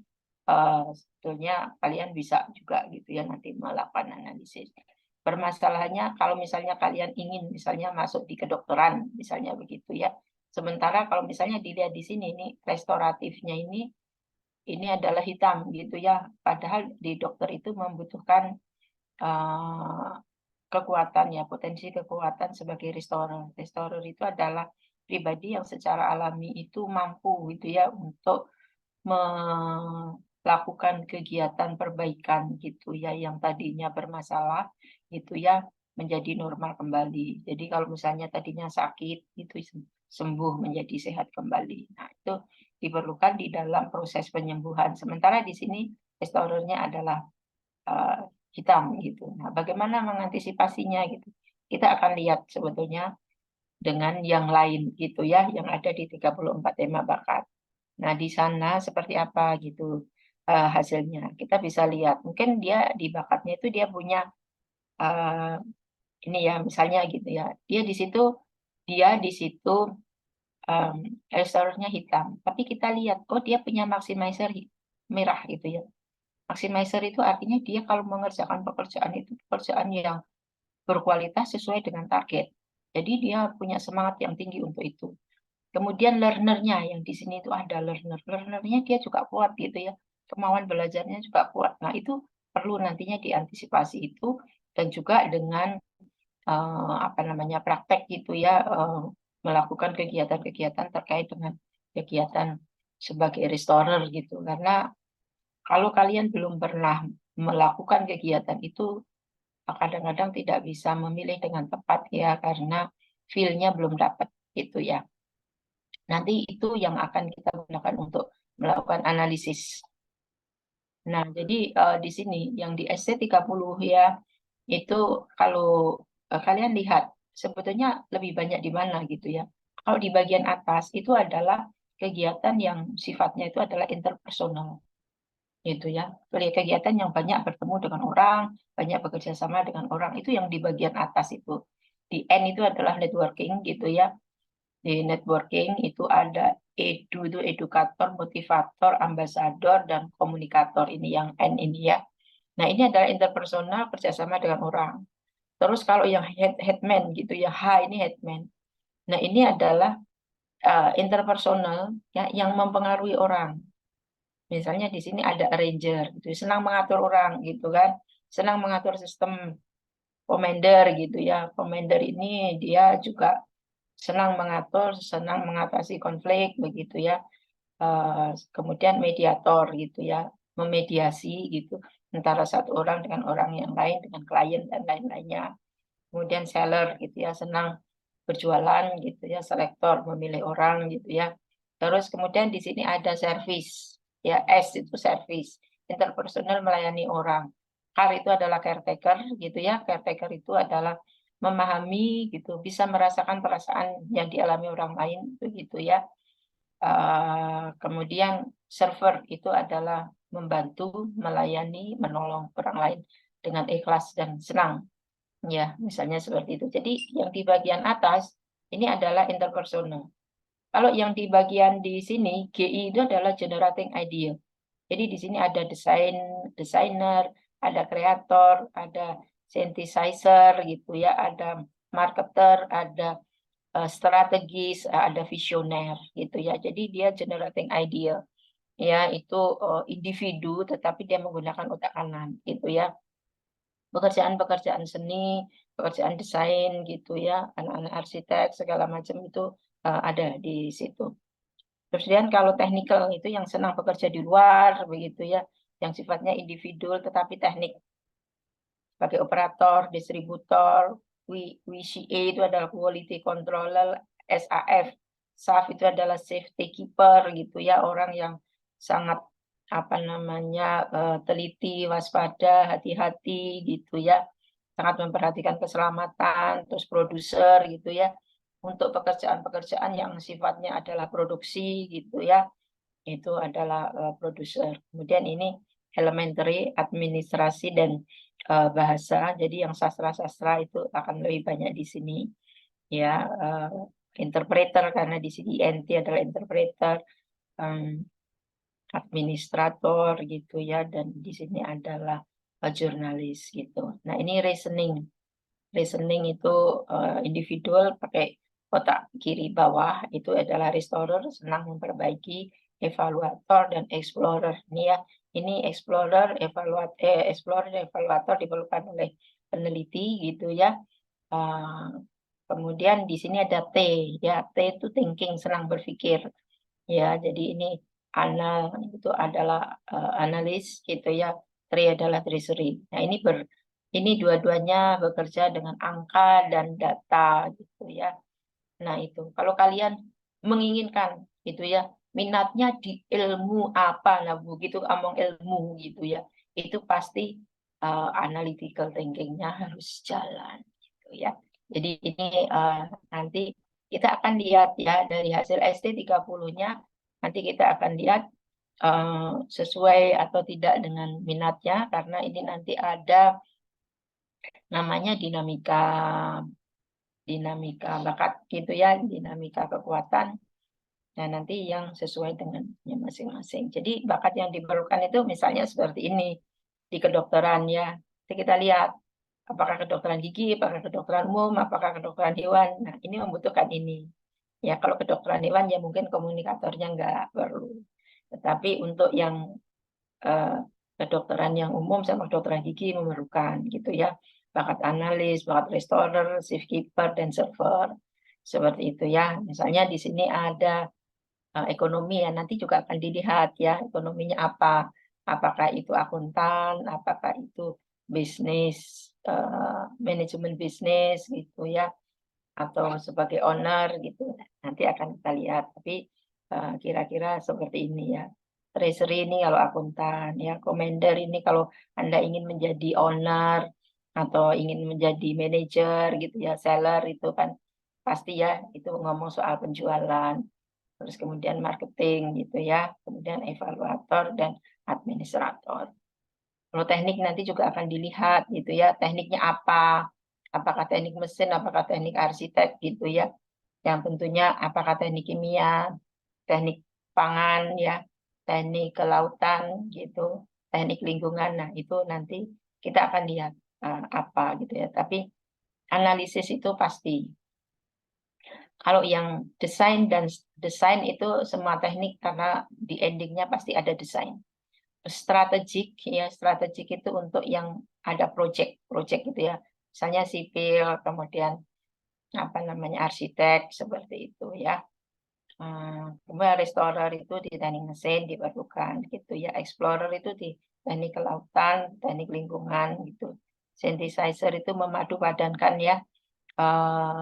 Speaker 1: sebetulnya kalian bisa juga gitu ya nanti melakukan analisis. Permasalahannya kalau misalnya kalian ingin misalnya masuk di kedokteran misalnya begitu ya. Sementara kalau misalnya dilihat di sini nih, restoratifnya ini adalah hitam gitu ya. Padahal di dokter itu membutuhkan eee, kekuatan ya, potensi kekuatan sebagai restorer. Restorer itu adalah pribadi yang secara alami itu mampu gitu ya untuk melakukan kegiatan perbaikan gitu ya, yang tadinya bermasalah gitu ya, menjadi normal kembali. Jadi kalau misalnya tadinya sakit itu sembuh menjadi sehat kembali. Nah, itu diperlukan di dalam proses penyembuhan. Sementara di sini restorernya adalah eee, hitam gitu. Nah, bagaimana mengantisipasinya gitu? Kita akan lihat sebetulnya dengan yang lain gitu ya, yang ada di 34 tema bakat. Nah, di sana seperti apa gitu, hasilnya. Kita bisa lihat, mungkin dia di bakatnya itu dia punya, eee, ini ya, misalnya gitu ya, dia di situ, restorannya hitam, tapi kita lihat, oh dia punya maximizer merah gitu ya. Maximizer itu artinya dia kalau mengerjakan pekerjaan itu pekerjaan yang berkualitas sesuai dengan target. Jadi dia punya semangat yang tinggi untuk itu. Kemudian learnernya yang di sini itu ada learnernya dia juga kuat gitu ya, kemauan belajarnya juga kuat. Nah itu perlu nantinya diantisipasi itu dan juga dengan apa namanya praktek gitu ya, melakukan kegiatan-kegiatan terkait dengan kegiatan sebagai restorer gitu. Karena kalau kalian belum pernah melakukan kegiatan itu, kadang-kadang tidak bisa memilih dengan tepat ya karena feel-nya belum dapat gitu ya. Nanti itu yang akan kita gunakan untuk melakukan analisis. Nah, jadi di sini yang di ST30 ya, itu kalau kalian lihat sebetulnya lebih banyak di mana gitu ya. Kalau di bagian atas itu adalah kegiatan yang sifatnya itu adalah interpersonal gitu ya. Kegiatan yang banyak bertemu dengan orang, banyak bekerja sama dengan orang, itu yang di bagian atas itu. Di N itu adalah networking gitu ya. Di networking itu ada edu itu edukator, motivator, ambasador, dan komunikator. Ini yang N ini ya. Nah ini adalah interpersonal kerjasama dengan orang. Terus kalau yang headman gitu ya, H ini headman. Nah ini adalah interpersonal ya yang mempengaruhi orang. Misalnya di sini ada arranger gitu, senang mengatur orang gitu kan, senang mengatur sistem. Commander gitu ya. Commander ini dia juga senang mengatur, senang mengatasi konflik begitu ya. Kemudian mediator gitu ya, memediasi gitu antara satu orang dengan orang yang lain, dengan klien dan lain-lainnya. Kemudian seller gitu ya, senang berjualan gitu ya, selektor memilih orang gitu ya. Terus kemudian di sini ada service ya, S itu service, interpersonal melayani orang. CAR itu adalah caretaker gitu ya, caretaker itu adalah memahami gitu, bisa merasakan perasaan yang dialami orang lain begitu ya. Kemudian server itu adalah membantu, melayani, menolong orang lain dengan ikhlas dan senang. Ya, misalnya seperti itu. Jadi yang di bagian atas ini adalah interpersonal. Kalau yang di bagian di sini GI itu adalah generating idea. Jadi di sini ada desainer, ada kreator, ada synthesizer gitu ya, ada marketer, ada strategis, ada visioner gitu ya. Jadi dia generating idea. Ya, itu individu tetapi dia menggunakan otak kanan gitu ya. Pekerjaan-pekerjaan seni, pekerjaan desain gitu ya, anak-anak arsitek segala macam itu ada di situ. Kemudian kalau teknikal itu yang senang bekerja di luar begitu ya, yang sifatnya individu tetapi teknik sebagai operator, distributor, WCA itu adalah quality controller, SAF, SAF itu adalah safety keeper gitu ya, orang yang sangat apa namanya teliti, waspada, hati-hati gitu ya, sangat memperhatikan keselamatan, terus produser gitu ya, untuk pekerjaan-pekerjaan yang sifatnya adalah produksi gitu ya, itu adalah produser. Kemudian ini elementary, administrasi dan bahasa. Jadi yang sastra-sastra itu akan lebih banyak di sini ya. Interpreter karena di sini INT adalah interpreter, administrator gitu ya, dan di sini adalah jurnalis gitu. Nah ini reasoning. Reasoning itu individual pakai otak kiri bawah, itu adalah restorer, senang memperbaiki, evaluator, dan explorer. Ini ya, ini explorer, evaluator diperlukan oleh peneliti gitu ya. Kemudian di sini ada T, ya T itu thinking, senang berpikir. Ya, jadi ini anal itu adalah analis gitu ya. Tri adalah treasury. Nah, ini dua-duanya bekerja dengan angka dan data gitu ya. Nah, itu kalau kalian menginginkan gitu ya, minatnya di ilmu apa, nah begitu ngomong ilmu gitu ya, itu pasti analytical thinking-nya harus jalan gitu ya. Jadi ini nanti kita akan lihat ya dari hasil ST30-nya, nanti kita akan lihat sesuai atau tidak dengan minatnya, karena ini nanti ada namanya dinamika bakat gitu ya, dinamika kekuatan. Nah, nanti yang sesuai dengan masing-masing. Jadi bakat yang diperlukan itu misalnya seperti ini di kedokteran ya. Jadi kita lihat apakah kedokteran gigi, apakah kedokteran umum, apakah kedokteran hewan. Nah, ini membutuhkan ini. Ya kalau kedokteran hewan ya mungkin komunikatornya nggak perlu. Tetapi untuk yang eh, kedokteran yang umum sama kedokteran gigi memerlukan gitu ya. Bakat analis, bakat restorer, shift keeper, dan server. Seperti itu ya. Misalnya di sini ada ekonomi ya, nanti juga akan dilihat ya ekonominya apa. Apakah itu akuntan, apakah itu bisnis, manajemen bisnis gitu ya, atau sebagai owner gitu. Nanti akan kita lihat. Tapi kira-kira seperti ini ya. Treasury ini kalau akuntan ya, commander ini kalau Anda ingin menjadi owner atau ingin menjadi manajer gitu ya, seller itu kan pasti ya itu ngomong soal penjualan. Terus kemudian marketing gitu ya, kemudian evaluator dan administrator. Kalau teknik nanti juga akan dilihat gitu ya, tekniknya apa, apakah teknik mesin, apakah teknik arsitek gitu ya, yang tentunya apakah teknik kimia, teknik pangan ya, teknik kelautan gitu, teknik lingkungan. Nah itu nanti kita akan lihat apa gitu ya. Tapi analisis itu pasti. Kalau yang desain itu semua teknik karena di endingnya pasti ada desain. Strategik ya, strategik itu untuk yang ada project gitu ya. Misalnya sipil, kemudian apa namanya arsitek seperti itu ya. Kemudian restorer itu di teknik mesin diperlukan gitu ya. Explorer itu di teknik kelautan, teknik lingkungan gitu. Synthesizer itu memadu padankan ya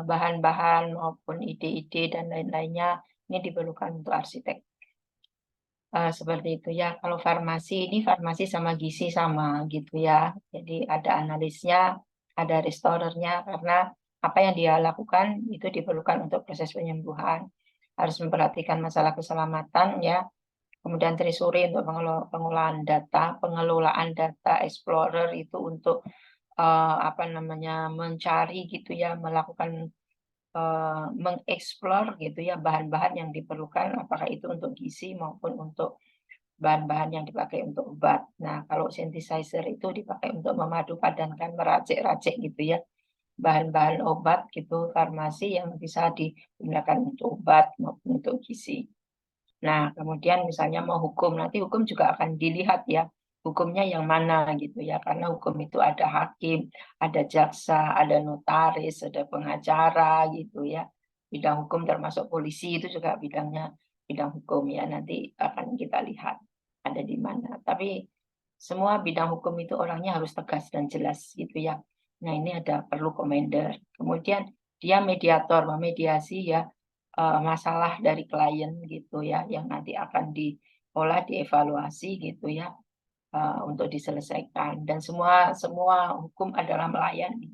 Speaker 1: bahan-bahan maupun ide-ide dan lain-lainnya ini diperlukan untuk arsitek. Seperti itu ya. Kalau farmasi ini farmasi sama gizi sama gitu ya. Jadi ada analisnya, ada restorernya karena apa yang dia lakukan itu diperlukan untuk proses penyembuhan. Harus memperhatikan masalah keselamatan ya. Kemudian treasury untuk pengelolaan data, explorer itu untuk apa namanya mencari gitu ya, melakukan mengeksplor gitu ya bahan-bahan yang diperlukan apakah itu untuk gizi maupun untuk bahan-bahan yang dipakai untuk obat. Nah, kalau synthesizer itu dipakai untuk memadu padankan, meracik-racik gitu ya bahan-bahan obat gitu farmasi yang bisa digunakan untuk obat maupun untuk gizi. Nah, kemudian misalnya mau hukum, nanti hukum juga akan dilihat ya, hukumnya yang mana gitu ya, karena hukum itu ada hakim, ada jaksa, ada notaris, ada pengacara gitu ya. Bidang hukum termasuk polisi itu juga bidang hukum ya, nanti akan kita lihat ada di mana. Tapi semua bidang hukum itu orangnya harus tegas dan jelas gitu ya. Nah, ini ada perlu komander. Kemudian dia mediator, memediasi ya masalah dari klien gitu ya yang nanti akan diolah dievaluasi gitu ya untuk diselesaikan dan semua semua hukum adalah melayani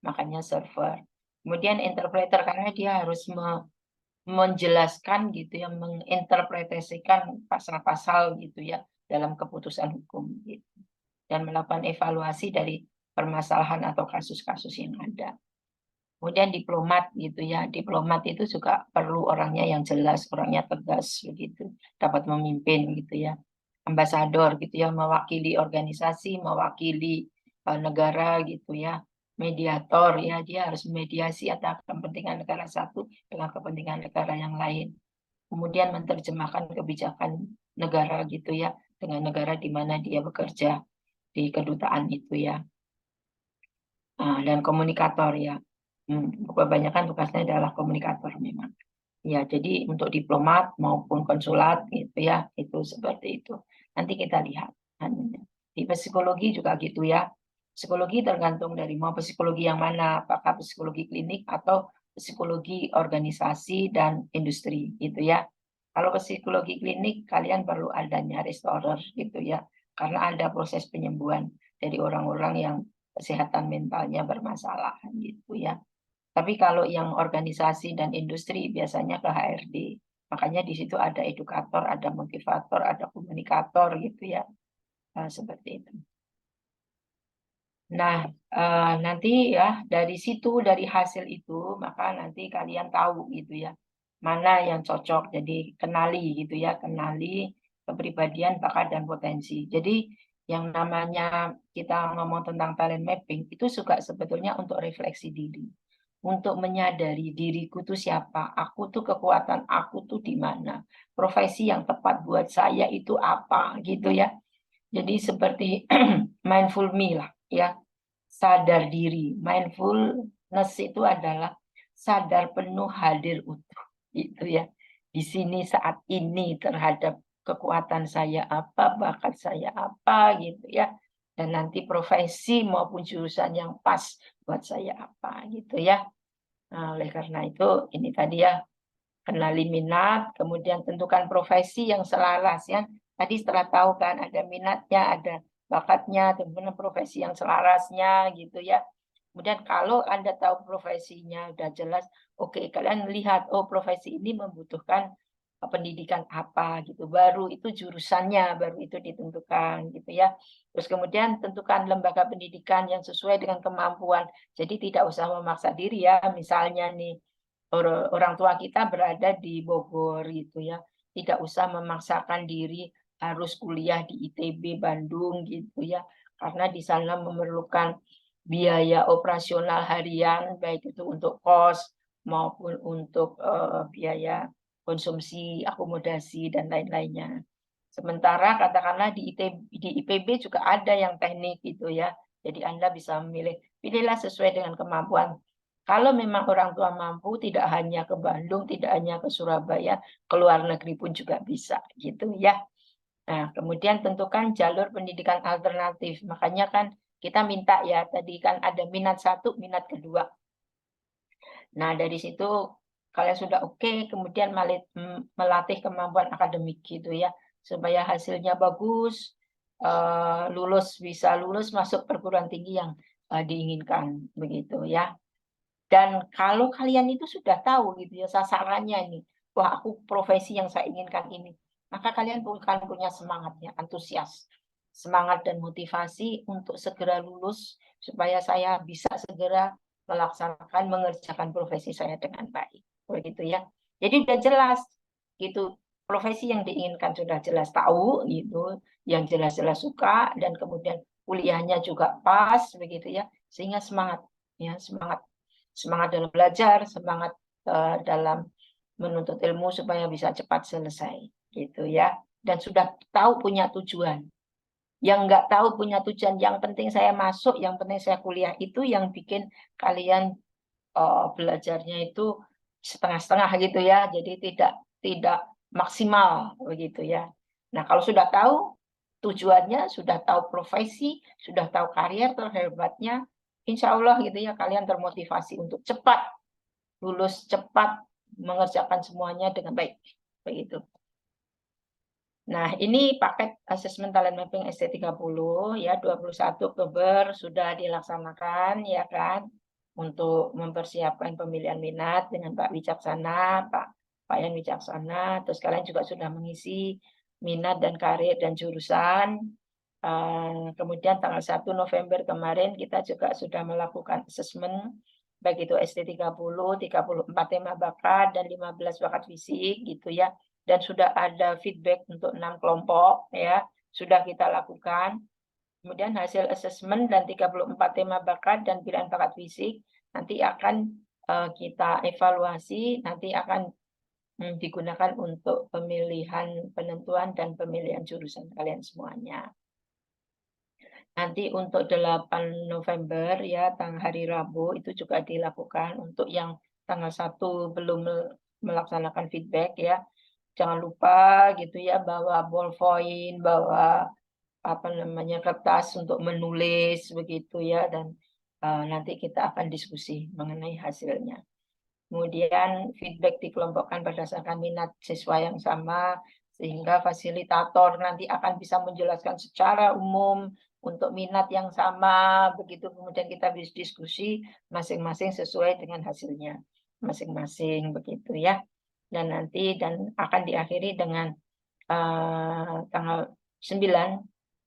Speaker 1: makanya server kemudian interpreter karena dia harus menjelaskan gitu ya menginterpretasikan pasal-pasal gitu ya dalam keputusan hukum gitu dan melakukan evaluasi dari permasalahan atau kasus-kasus yang ada. Kemudian diplomat gitu ya. Diplomat itu juga perlu orangnya yang jelas, orangnya tegas begitu, dapat memimpin gitu ya. Ambasador gitu ya, mewakili organisasi, mewakili negara gitu ya. Mediator ya, dia harus mediasi antara kepentingan negara satu dengan kepentingan negara yang lain. Kemudian menerjemahkan kebijakan negara gitu ya dengan negara di mana dia bekerja di kedutaan itu ya. Dan komunikator ya. Kebanyakan tugasnya adalah komunikator memang. Ya, jadi untuk diplomat maupun konsulat gitu ya, itu seperti itu. Nanti kita lihat. Di psikologi juga gitu ya. Psikologi tergantung dari mau psikologi yang mana, apakah psikologi klinik atau psikologi organisasi dan industri gitu ya. Kalau psikologi klinik kalian perlu adanya restorer gitu ya, karena ada proses penyembuhan dari orang-orang yang kesehatan mentalnya bermasalah gitu ya. Tapi kalau yang organisasi dan industri biasanya ke HRD. Makanya di situ ada edukator, ada motivator, ada komunikator gitu ya. Seperti itu. Nah, nanti ya dari situ, dari hasil itu, maka nanti kalian tahu gitu ya, mana yang cocok. Jadi kenali gitu ya, kenali kepribadian, bakat, dan potensi. Jadi yang namanya kita ngomong tentang talent mapping, itu juga sebetulnya untuk refleksi diri. untuk menyadari diriku tuh siapa, aku tuh kekuatan aku tuh di mana, profesi yang tepat buat saya itu apa, gitu ya. Jadi seperti mindful me lah ya, sadar diri. Mindfulness itu adalah sadar penuh hadir utuh gitu ya. Di sini saat ini terhadap kekuatan saya apa, bakat saya apa gitu ya. Dan nanti profesi maupun jurusan yang pas buat saya apa gitu ya. Nah, oleh karena itu ini tadi ya, kenali minat, kemudian tentukan profesi yang selaras ya. Tadi setelah tahu kan ada minatnya, ada bakatnya, kemudian profesi yang selarasnya gitu ya. Kemudian kalau Anda tahu profesinya udah jelas, oke, kalian lihat, oh profesi ini membutuhkan pendidikan apa gitu. Baru itu jurusannya, baru itu ditentukan gitu ya. Terus kemudian tentukan lembaga pendidikan yang sesuai dengan kemampuan. Jadi tidak usah memaksa diri ya. Misalnya nih, orang tua kita berada di Bogor gitu ya. Tidak usah memaksakan diri harus kuliah di ITB Bandung gitu ya. Karena di sana memerlukan biaya operasional harian, baik itu untuk kos maupun untuk biaya konsumsi, akomodasi, dan lain-lainnya. Sementara katakanlah di IPB juga ada yang teknik gitu ya. Jadi Anda bisa memilih, pilihlah sesuai dengan kemampuan. Kalau memang orang tua mampu, tidak hanya ke Bandung, tidak hanya ke Surabaya, ke luar negeri pun juga bisa gitu ya. Nah, kemudian tentukan jalur pendidikan alternatif. Makanya kan kita minta ya, tadi kan ada minat satu, minat kedua. Nah, dari situ kalian sudah oke, kemudian melatih kemampuan akademik gitu ya, supaya hasilnya bagus, bisa lulus masuk perguruan tinggi yang diinginkan begitu ya. Dan kalau kalian itu sudah tahu gitu ya sasarannya ini, wah aku profesi yang saya inginkan ini, maka kalian akan punya semangatnya, antusias, semangat dan motivasi untuk segera lulus supaya saya bisa segera melaksanakan mengerjakan profesi saya dengan baik, begitu ya. Jadi udah jelas gitu, profesi yang diinginkan sudah jelas tahu gitu, yang jelas-jelas suka dan kemudian kuliahnya juga pas begitu ya, sehingga semangat ya, semangat dalam belajar, semangat dalam menuntut ilmu supaya bisa cepat selesai gitu ya. Dan sudah tahu punya tujuan. Yang nggak tahu punya tujuan, yang penting saya masuk, yang penting saya kuliah, itu yang bikin kalian belajarnya itu setengah-setengah gitu ya. Jadi tidak tidak maksimal begitu ya. Nah, kalau sudah tahu tujuannya, sudah tahu profesi, sudah tahu karier terhebatnya, insya Allah gitu ya, kalian termotivasi untuk cepat lulus, cepat mengerjakan semuanya dengan baik. Begitu. Nah, ini paket asesmen talent mapping ST30 ya, 21 Oktober sudah dilaksanakan ya kan, untuk mempersiapkan pemilihan minat dengan Pak Wicaksana, Pak Yan Wicaksana, terus kalian juga sudah mengisi minat dan karir dan jurusan. Kemudian tanggal 1 November kemarin kita juga sudah melakukan asesmen, baik itu ST30, 34 tema bakat, dan 15 bakat fisik gitu ya. Dan sudah ada feedback untuk 6 kelompok ya, sudah kita lakukan. Kemudian hasil asesmen dan 34 tema bakat dan pilihan bakat fisik nanti akan kita evaluasi, nanti akan digunakan untuk pemilihan penentuan dan pemilihan jurusan kalian semuanya. Nanti untuk 8 November ya, hari Rabu itu juga dilakukan. Untuk yang tanggal 1 belum melaksanakan feedback ya, jangan lupa gitu ya, bawa ballpoint, bawa apa namanya, kertas untuk menulis begitu ya, dan nanti kita akan diskusi mengenai hasilnya. Kemudian feedback dikelompokkan berdasarkan minat siswa yang sama, sehingga fasilitator nanti akan bisa menjelaskan secara umum untuk minat yang sama, begitu kemudian kita bisa diskusi masing-masing sesuai dengan hasilnya masing-masing begitu ya. Dan nanti akan diakhiri dengan tanggal 9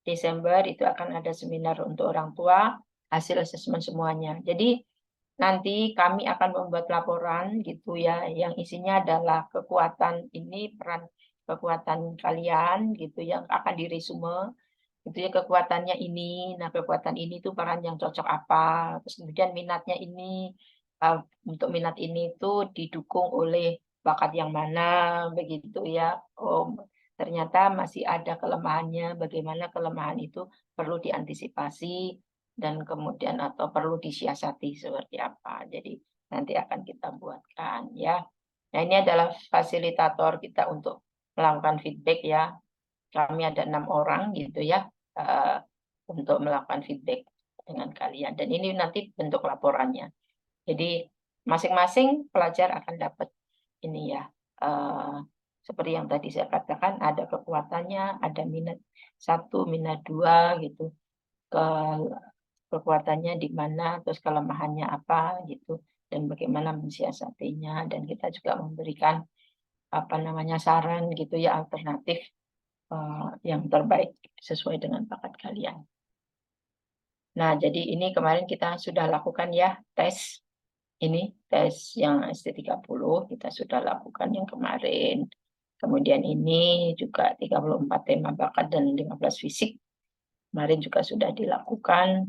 Speaker 1: Desember itu akan ada seminar untuk orang tua, hasil asesmen semuanya. Jadi nanti kami akan membuat laporan gitu ya, yang isinya adalah kekuatan ini, peran kekuatan kalian gitu, yang akan diresume gitu ya, kekuatannya ini, nah kekuatan ini tuh peran yang cocok apa, terus kemudian minatnya ini, untuk minat ini itu didukung oleh bakat yang mana, begitu ya. Oh, ternyata masih ada kelemahannya, bagaimana kelemahan itu perlu diantisipasi dan kemudian atau perlu disiasati seperti apa. Jadi nanti akan kita buatkan ya. Nah, ini adalah fasilitator kita untuk melakukan feedback ya. Kami ada 6 orang gitu ya, untuk melakukan feedback dengan kalian. Dan ini nanti bentuk laporannya. Jadi masing-masing pelajar akan dapat ini ya, seperti yang tadi saya katakan, ada kekuatannya, ada minat 1, minat 2 gitu, ke kekuatannya di mana, terus kelemahannya apa gitu, dan bagaimana mensiasatinya. Dan kita juga memberikan apa namanya saran gitu ya, alternatif yang terbaik sesuai dengan bakat kalian. Nah, jadi ini kemarin kita sudah lakukan ya tes ini, tes yang ST30 kita sudah lakukan yang kemarin. Kemudian ini juga 34 tema bakat dan 15 fisik. Kemarin juga sudah dilakukan.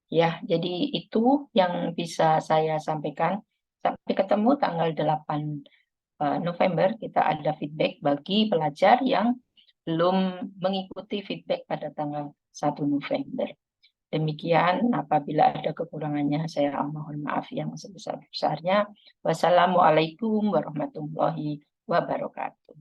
Speaker 1: Ya, jadi itu yang bisa saya sampaikan. Sampai ketemu tanggal 8 November kita ada feedback bagi pelajar yang belum mengikuti feedback pada tanggal 1 November. Demikian, apabila ada kekurangannya saya mohon maaf yang sebesar-besarnya. Wassalamualaikum warahmatullahi wabarakatuh.